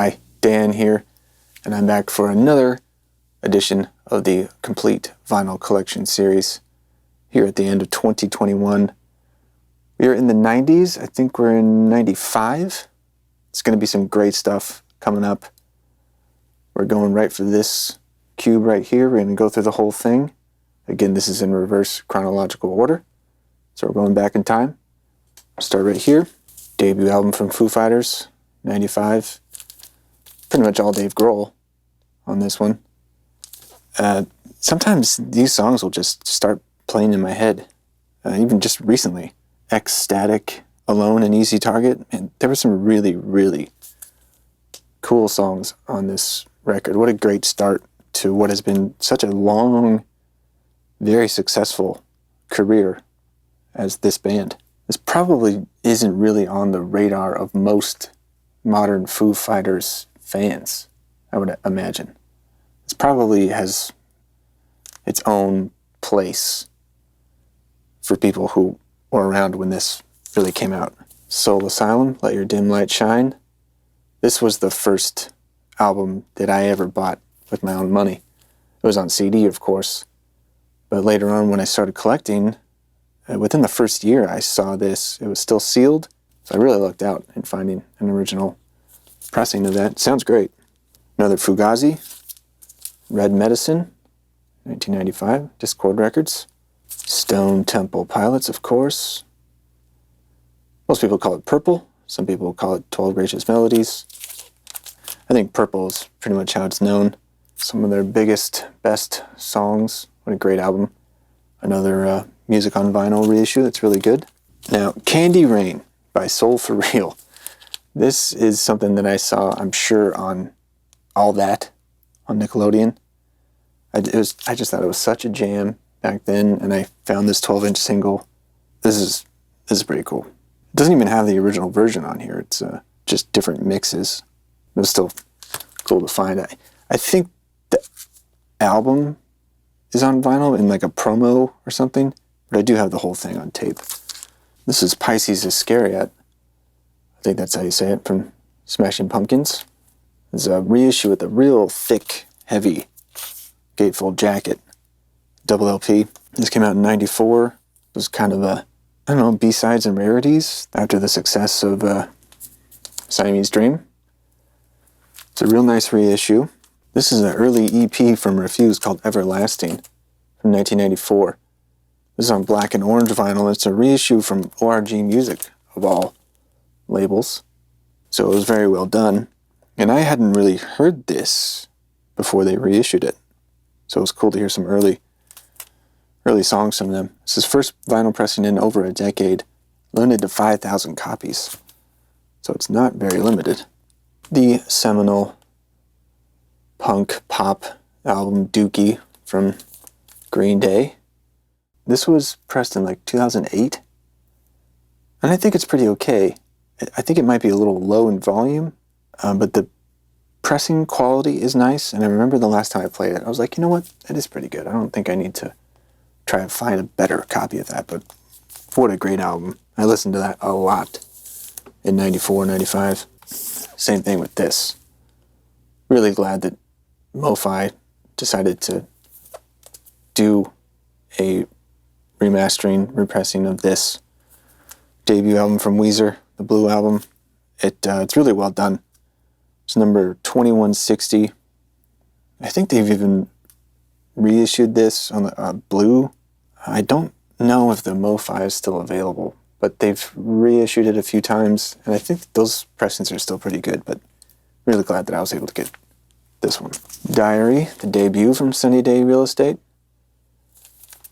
Hi, Dan here, and I'm back for another edition of the Complete Vinyl Collection series here at the end of 2021. We're in the 90s. I think we're in 95. It's going to be some great stuff coming up. We're going right for this cube right here. We're going to go through the whole thing. Again, this is in reverse chronological order. So we're going back in time. Start right here. Debut album from Foo Fighters, 95. Pretty much all Dave Grohl on this one. Sometimes these songs will just start playing in my head. Even just recently. Ecstatic, Alone, and Easy Target. And there were some really, really cool songs on this record. What a great start to what has been such a long, very successful career as this band. This probably isn't really on the radar of most modern Foo Fighters fans, I would imagine. This probably has its own place for people who were around when this really came out. Soul Asylum, Let Your Dim Light Shine. This was the first album that I ever bought with my own money. It was on CD, of course, but later on when I started collecting, within the first year I saw this. It was still sealed, so I really lucked out in finding an original pressing of that. Sounds great. Another Fugazi, Red Medicine, 1995, Discord Records. Stone Temple Pilots, of course. Most people call it Purple. Some people call it 12 Gracious Melodies. I think Purple is pretty much how it's known. Some of their biggest, best songs. What a great album. Another Music on Vinyl reissue that's really good. Now, Candy Rain by Soul for Real. This is something that I saw, I'm sure, on All That on Nickelodeon. I just thought it was such a jam back then, and I found this 12-inch single. This is pretty cool. It doesn't even have the original version on here. It's just different mixes. It was still cool to find. I think the album is on vinyl in like a promo or something, but I do have the whole thing on tape. This is Pixies Iscariot. I think that's how you say it, from Smashing Pumpkins. It's a reissue with a real thick, heavy gatefold jacket. Double LP. This came out in 94. It was kind of a, I don't know, B-sides and rarities after the success of Siamese Dream. It's a real nice reissue. This is an early EP from Refuse called Everlasting from 1994. This is on black and orange vinyl. It's a reissue from ORG Music, of all labels. So it was very well done. And I hadn't really heard this before they reissued it. So it was cool to hear some early songs from them. This is first vinyl pressing in over a decade, limited to 5,000 copies. So it's not very limited. The seminal punk pop album Dookie from Green Day. This was pressed in like 2008, and I think it's pretty okay. I think it might be a little low in volume, but the pressing quality is nice, and I remember the last time I played it, I was like, you know what, that is pretty good. I don't think I need to try and find a better copy of that, but what a great album. I listened to that a lot in 94, 95. Same thing with this. Really glad that Mo-Fi decided to do a remastering, repressing of this debut album from Weezer, the Blue Album. It's really well done. It's number 2160. I think they've even reissued this on the Blue. I don't know if the Mo-Fi is still available, but they've reissued it a few times, and I think those pressings are still pretty good, but really glad that I was able to get this one. Diary, the debut from Sunny Day Real Estate,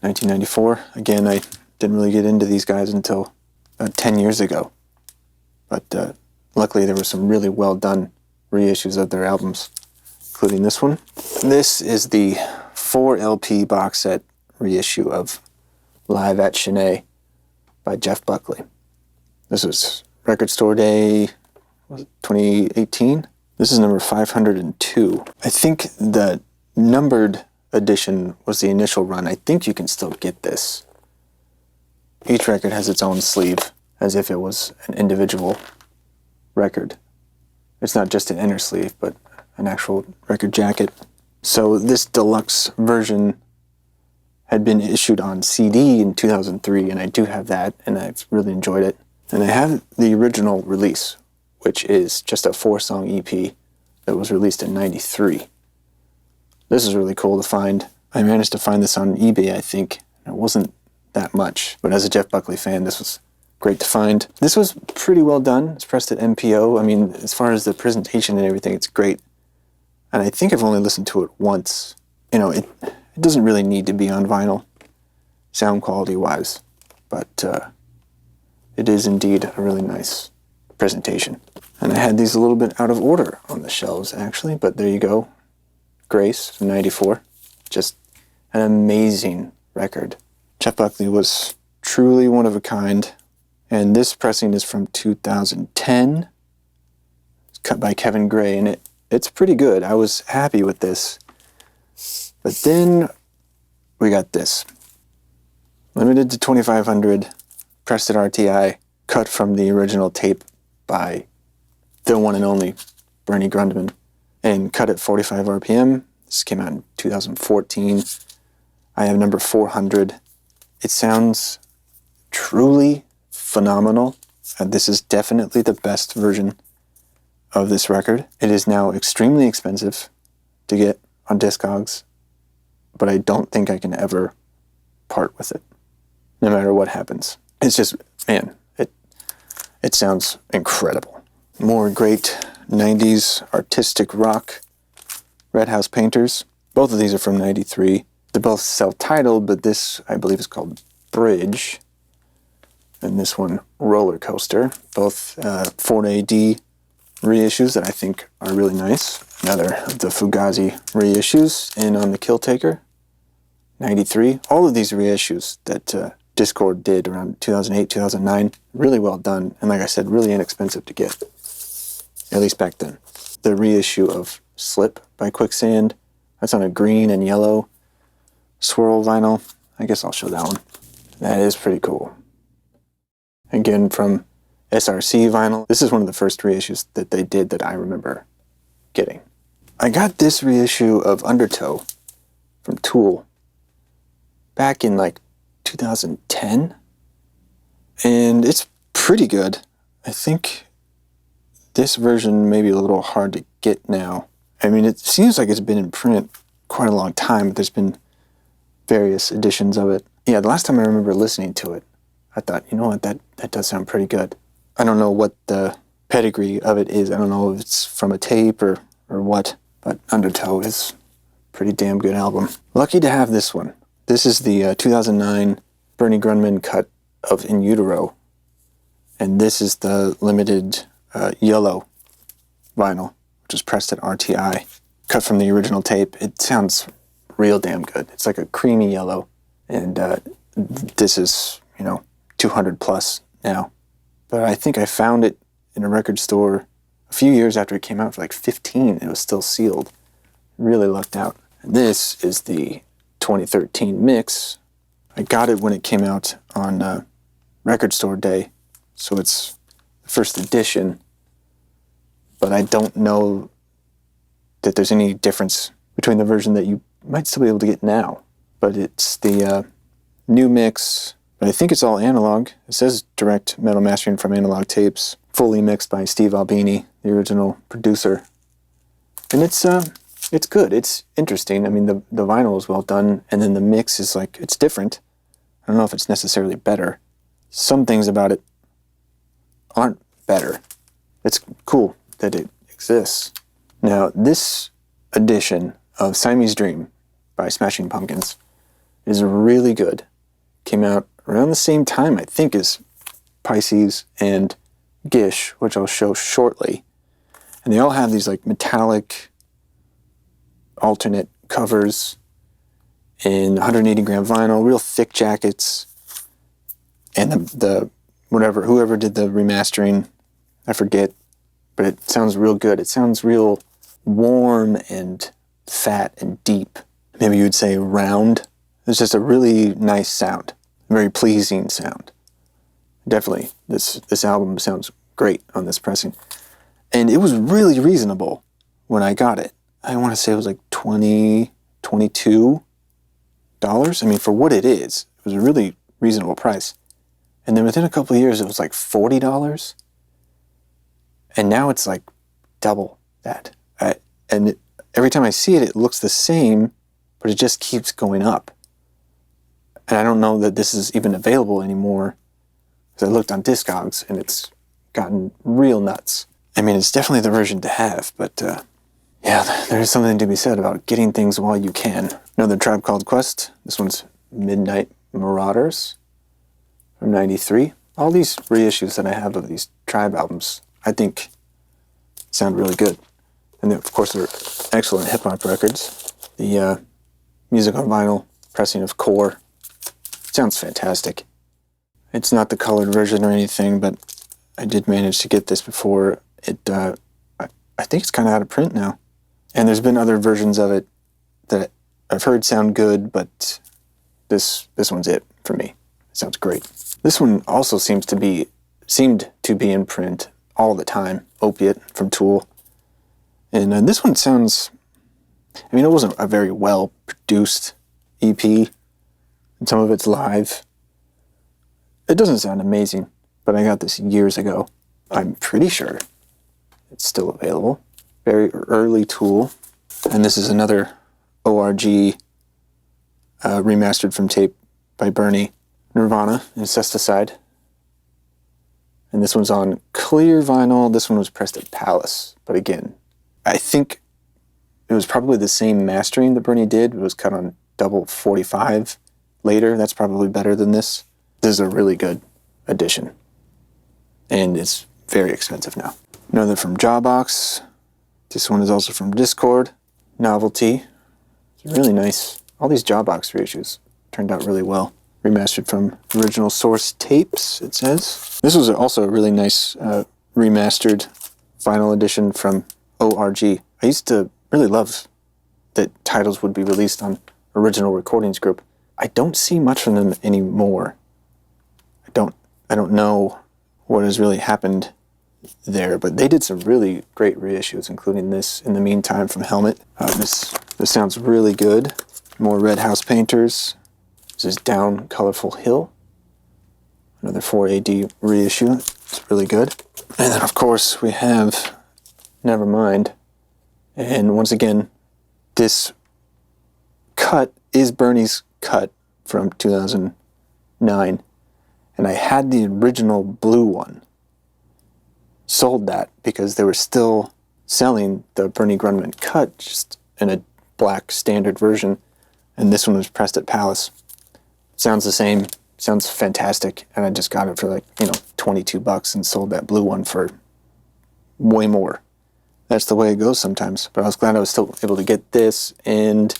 1994. Again, I didn't really get into these guys until 10 years ago, but luckily there were some really well done reissues of their albums, including this one. This is the 4 LP box set reissue of Live at Chennai by Jeff Buckley. This was Record Store Day, was it 2018? This is number 502. I think the numbered edition was the initial run. I think you can still get this. Each record has its own sleeve, as if it was an individual record. It's not just an inner sleeve, but an actual record jacket. So this deluxe version had been issued on CD in 2003, and I do have that, and I've really enjoyed it. And I have the original release, which is just a 4-song EP that was released in '93. This is really cool to find. I managed to find this on eBay, I think. It wasn't that much, but as a Jeff Buckley fan, this was great to find. This was pretty well done. It's pressed at MPO. I mean, as far as the presentation and everything, it's great. And I think I've only listened to it once. You know, it doesn't really need to be on vinyl, sound quality-wise, but it is indeed a really nice presentation. And I had these a little bit out of order on the shelves, actually, but there you go. Grace from '94. Just an amazing record. Jeff Buckley was truly one of a kind, and this pressing is from 2010. It's cut by Kevin Gray, and it's pretty good. I was happy with this. But then we got this. Limited to 2,500, pressed at RTI, cut from the original tape by the one and only Bernie Grundman, and cut at 45 RPM. This came out in 2014. I have number 400. It sounds truly phenomenal. This is definitely the best version of this record. It is now extremely expensive to get on Discogs, but I don't think I can ever part with it, no matter what happens. It's just, man, it sounds incredible. More great 90s artistic rock. Red House Painters. Both of these are from '93. They're both self-titled, but this, I believe, is called Bridge. And this one, Roller Coaster. Both 4AD reissues that I think are really nice. Another of the Fugazi reissues in On the Kill Taker, '93. All of these reissues that Discord did around 2008, 2009, really well done. And like I said, really inexpensive to get, at least back then. The reissue of Slip by Quicksand, that's on a green and yellow swirl vinyl. I guess I'll show that one. That is pretty cool. Again, from SRC vinyl. This is one of the first reissues that they did that I remember getting. I got this reissue of Undertow from Tool back in like 2010, and it's pretty good. I think this version may be a little hard to get now. I mean, it seems like it's been in print quite a long time, but there's been various editions of it. Yeah, the last time I remember listening to it, I thought, you know what, that does sound pretty good. I don't know what the pedigree of it is. I don't know if it's from a tape or what, but Undertow is a pretty damn good album. Lucky to have this one. This is the 2009 Bernie Grundman cut of In Utero, and this is the limited yellow vinyl, which was pressed at RTI, cut from the original tape. It sounds real damn good. It's like a creamy yellow, and this is, 200 plus now. But I think I found it in a record store a few years after it came out for like 15. It was still sealed. Really lucked out. And this is the 2013 mix. I got it when it came out on Record Store Day, so it's the first edition. But I don't know that there's any difference between the version that you might still be able to get now. But it's the new mix, but I think it's all analog. It says direct metal mastering from analog tapes, fully mixed by Steve Albini, the original producer. And it's good. It's interesting. I mean, the vinyl is well done, and then the mix is like, it's different. I don't know if it's necessarily better. Some things about it aren't better. It's cool that it exists. Now, this edition of Siamese Dream by Smashing Pumpkins is really good. Came out around the same time, I think, as Pixies and Gish, which I'll show shortly. And they all have these like metallic alternate covers in 180 gram vinyl, real thick jackets. And whoever did the remastering, I forget, but it sounds real good. It sounds real warm and fat and deep. Maybe you would say round. It's just a really nice sound, very pleasing sound. Definitely, this album sounds great on this pressing. And it was really reasonable when I got it. I want to say it was like $22. I mean, for what it is, it was a really reasonable price. And then within a couple of years, it was like $40. And now it's like double that. Every time I see it, it looks the same, but it just keeps going up. And I don't know that this is even available anymore, because I looked on Discogs and it's gotten real nuts. I mean, it's definitely the version to have, but yeah, there's something to be said about getting things while you can. Another Tribe Called Quest. This one's Midnight Marauders from '93. All these reissues that I have of these Tribe albums, I think, sound really good. And of course, they're excellent hip-hop records. The music on vinyl pressing of Core sounds fantastic. It's not the colored version or anything, but I did manage to get this before it, I think it's kind of out of print now. And there's been other versions of it that I've heard sound good, but this one's it for me. It sounds great. This one also seemed to be in print all the time. Opiate from Tool. And this one sounds, I mean, it wasn't a very well-produced EP, and some of it's live. It doesn't sound amazing, but I got this years ago. I'm pretty sure it's still available. Very early Tool. And this is another ORG remastered from tape by Bernie. Nirvana, Incesticide. And this one's on clear vinyl. This one was pressed at Palace. But again, I think it was probably the same mastering that Bernie did. It was cut on double 45 later. That's probably better than this. This is a really good edition. And it's very expensive now. Another from Jawbox. This one is also from Discord. Novelty. It's really nice. All these Jawbox reissues turned out really well. Remastered from original source tapes, it says. This was also a really nice remastered vinyl edition from ORG. I used to really love that titles would be released on Original Recordings Group. I don't see much from them anymore. I don't know what has really happened there, but they did some really great reissues, including this In the Meantime from Helmet. This sounds really good. More Red House Painters. This is Down Colorful Hill. Another 4AD reissue. It's really good. And then, of course, we have Nevermind. And once again, this cut is Bernie's cut from 2009. And I had the original blue one. Sold that because they were still selling the Bernie Grundman cut just in a black standard version. And this one was pressed at Palace. Sounds the same, sounds fantastic, and I just got it for like, $22 and sold that blue one for way more. That's the way it goes sometimes, but I was glad I was still able to get this, and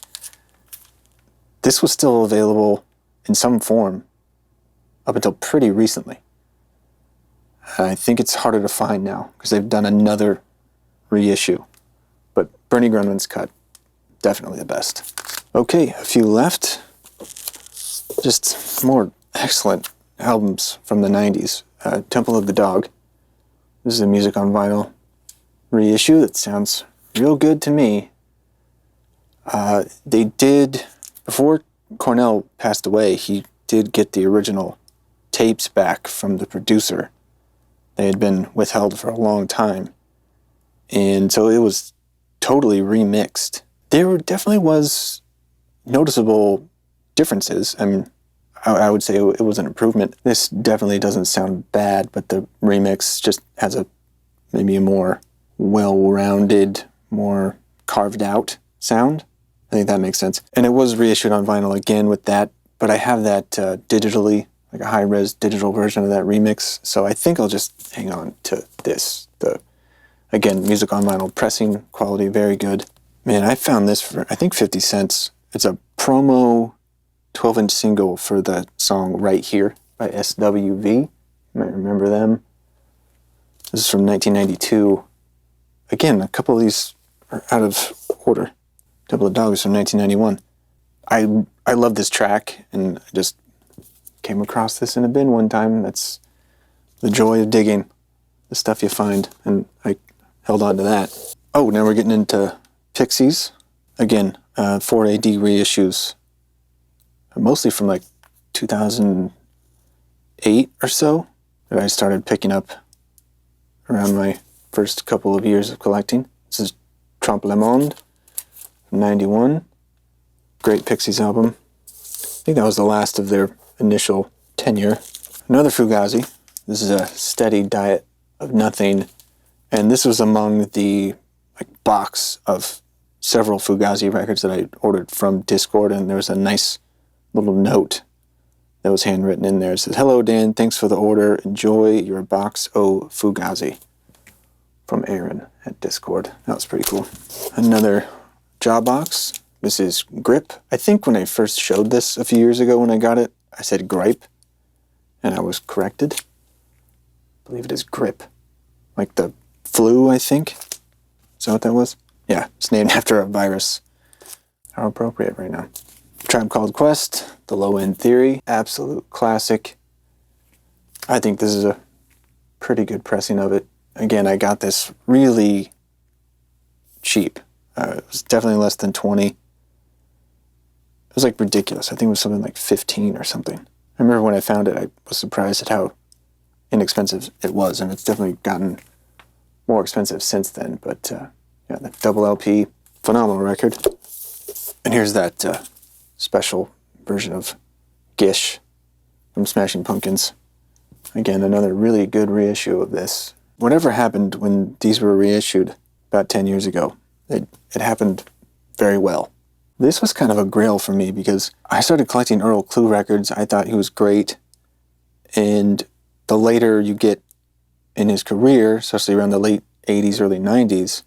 this was still available in some form up until pretty recently. I think it's harder to find now, because they've done another reissue, but Bernie Grundman's cut, definitely the best. Okay, a few left. Just more excellent albums from the 90s. Temple of the Dog. This is a music on vinyl reissue that sounds real good to me. They did, before Cornell passed away, he did get the original tapes back from the producer. They had been withheld for a long time. And so it was totally remixed. There definitely was noticeable differences. I mean, I would say it was an improvement. This definitely doesn't sound bad, but the remix just has maybe a more well-rounded, more carved out sound. I think that makes sense. And it was reissued on vinyl again with that, but I have that digitally, like a high-res digital version of that remix, so I think I'll just hang on to this. Again, music on vinyl, pressing quality, very good. Man, I found this for, I think, 50 cents. It's a promo 12-inch single for the song Right Here by SWV. You might remember them. This is from 1992. Again, a couple of these are out of order. Temple of Dogs from 1991. I love this track, and I just came across this in a bin one time. That's the joy of digging, the stuff you find. And I held on to that. Oh, now we're getting into Pixies. Again, 4AD reissues, mostly from like 2008 or so, that I started picking up around my first couple of years of collecting. This is Trompe le Monde from 91. Great Pixies album. I think that was the last of their initial tenure. Another Fugazi. This is a steady diet of nothing. And this was among the box of several Fugazi records that I ordered from Discord, and there was a nice little note that was handwritten in there. It says, "Hello Dan, thanks for the order. Enjoy your box o Fugazi." From Aaron at Discord. That was pretty cool. Another jaw box. This is Grip. I think when I first showed this a few years ago when I got it, I said Gripe, and I was corrected. I believe it is Grip. Like the flu, I think. Is that what that was? Yeah, it's named after a virus. How appropriate right now. Tribe Called Quest, The Low End Theory, absolute classic. I think this is a pretty good pressing of it. Again, I got this really cheap. It was definitely less than 20. It was like ridiculous. I think it was something like 15 or something. I remember when I found it, I was surprised at how inexpensive it was, and it's definitely gotten more expensive since then. But yeah, the double LP, phenomenal record. And here's that special version of Gish from Smashing Pumpkins. Again, another really good reissue of this. Whatever happened when these were reissued about 10 years ago, it happened very well. This was kind of a grail for me because I started collecting Earl Klugh records. I thought he was great. And the later you get in his career, especially around the late 80s, early 90s,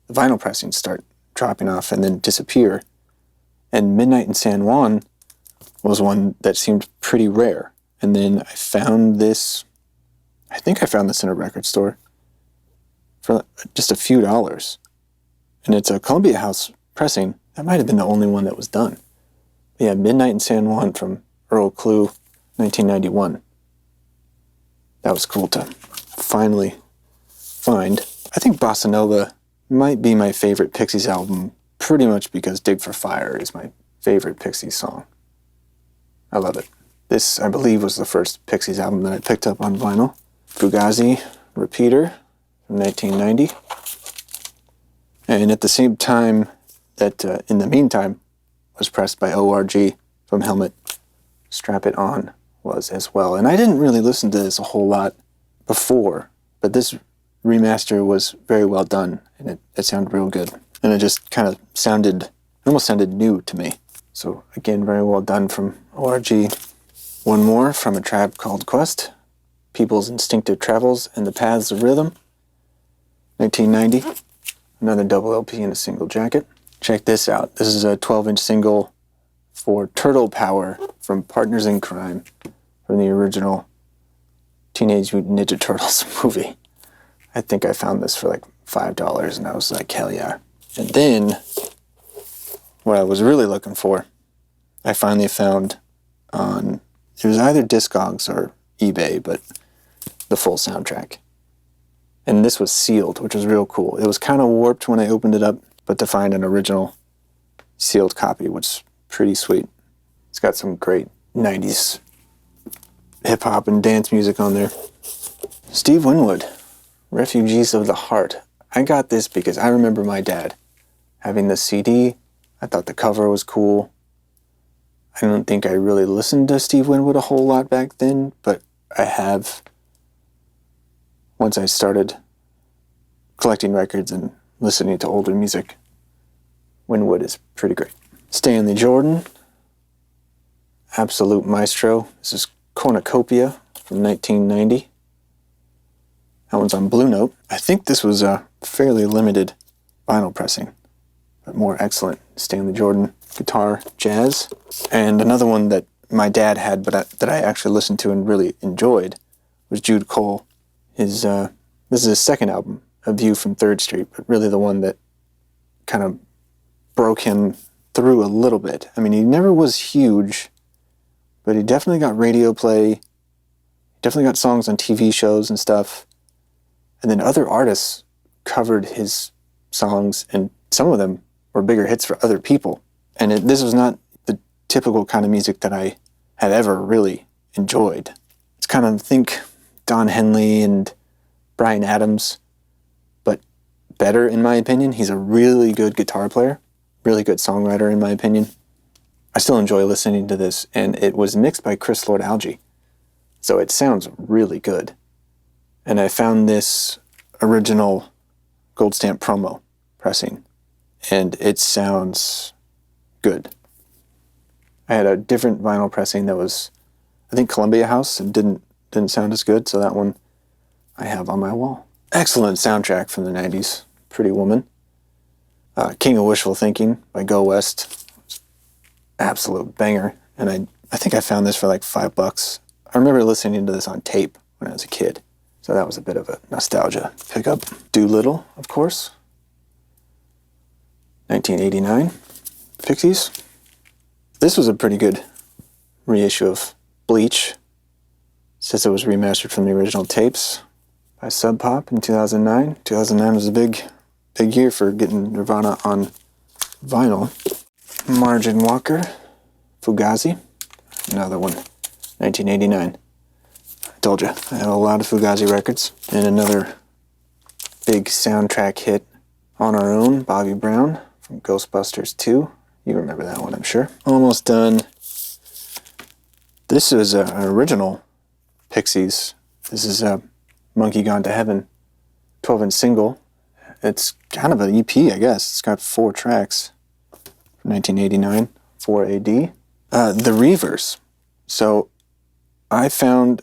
the vinyl pressings start dropping off and then disappear. And Midnight in San Juan was one that seemed pretty rare. And then I found this, I think I found this in a record store for just a few dollars. And it's a Columbia House pressing. That might have been the only one that was done. But yeah, Midnight in San Juan from Earl Klugh, 1991. That was cool to finally find. I think Bossa Nova might be my favorite Pixies album, pretty much because Dig for Fire is my favorite Pixies song. I love it. This, I believe, was the first Pixies album that I picked up on vinyl. Fugazi Repeater from 1990. And at the same time that, In the Meantime, was pressed by ORG from Helmet, Strap It On was as well. And I didn't really listen to this a whole lot before, but this remaster was very well done, and it sounded real good. And it just kind of almost sounded new to me. So again, very well done from ORG. One more from A Tribe Called Quest, People's Instinctive Travels and the Paths of Rhythm, 1990. Another double LP in a single jacket. Check this out. This is a 12-inch single for Turtle Power from Partners in Crime, from the original Teenage Mutant Ninja Turtles movie. I think I found this for like $5, and I was like, hell yeah. And then, what I was really looking for, I finally found on, it was either Discogs or eBay, but the full soundtrack. And this was sealed, which was real cool. It was kind of warped when I opened it up, but to find an original sealed copy was pretty sweet. It's got some great 90s hip-hop and dance music on there. Steve Winwood, Refugees of the Heart. I got this because I remember my dad having the CD. I thought the cover was cool. I don't think I really listened to Steve Winwood a whole lot back then, but I have once I started collecting records and listening to older music. Winwood is pretty great. Stanley Jordan, absolute maestro. This is Cornucopia from 1990. That one's on Blue Note. I think this was a fairly limited vinyl pressing, but more excellent Stanley Jordan guitar jazz. And another one that my dad had, but that I actually listened to and really enjoyed, was Jude Cole. This is his second album, A View from 3rd Street, but really the one that kind of broke him through a little bit. I mean, he never was huge, but he definitely got radio play. He definitely got songs on TV shows and stuff. And then other artists covered his songs, and some of them were bigger hits for other people. And this was not the typical kind of music that I had ever really enjoyed. It's kind of, think Don Henley and Bryan Adams, but better in my opinion. He's a really good guitar player, really good songwriter in my opinion. I still enjoy listening to this, and it was mixed by Chris Lord-Alge, so it sounds really good. And I found this original Gold Stamp promo pressing, and it sounds good. I had a different vinyl pressing that was, I think, Columbia House, and didn't sound as good, so that one I have on my wall. Excellent soundtrack from the 90s, Pretty Woman. King of Wishful Thinking by Go West, absolute banger. And I think I found this for like $5. I remember listening to this on tape when I was a kid, so that was a bit of a nostalgia pickup. Doolittle, of course. 1989, Pixies. This was a pretty good reissue of Bleach. It says it was remastered from the original tapes by Sub Pop in 2009. 2009 was a big year for getting Nirvana on vinyl. Margin Walker, Fugazi, another one, 1989. I told you, I have a lot of Fugazi records. And another big soundtrack hit, On Our Own, Bobby Brown from Ghostbusters 2. You remember that one, I'm sure. Almost done. This is an original Pixies. This is a Monkey Gone to Heaven 12-inch single. It's kind of an EP, I guess. It's got 4 tracks from 1989, 4 AD. The Reavers. So I found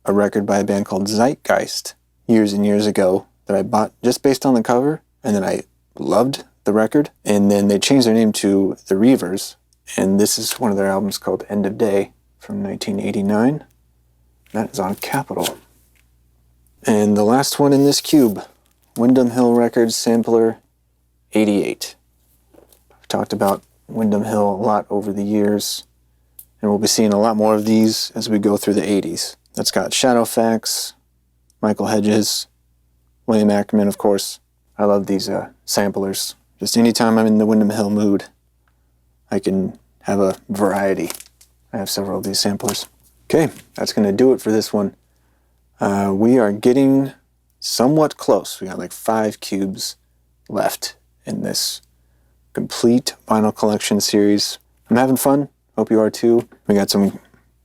a record by a band called Zeitgeist years and years ago that I bought just based on the cover, and then I loved the record, and then they changed their name to The Reavers, and this is one of their albums called End of Day from 1989. That is on Capitol. And the last one in this cube, Windham Hill Records Sampler 88. I've talked about Windham Hill a lot over the years, and we'll be seeing a lot more of these as we go through the 80s. That's got Shadowfax, Michael Hedges, William Ackerman, of course. I love these samplers. Just anytime I'm in the Windham Hill mood, I can have a variety. I have several of these samplers. Okay, that's going to do it for this one. We are getting somewhat close. We got like 5 cubes left in this complete vinyl collection series. I'm having fun. Hope you are too. We got some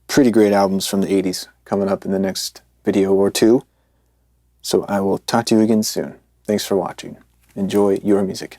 pretty great albums from the 80s coming up in the next video or two. So I will talk to you again soon. Thanks for watching. Enjoy your music.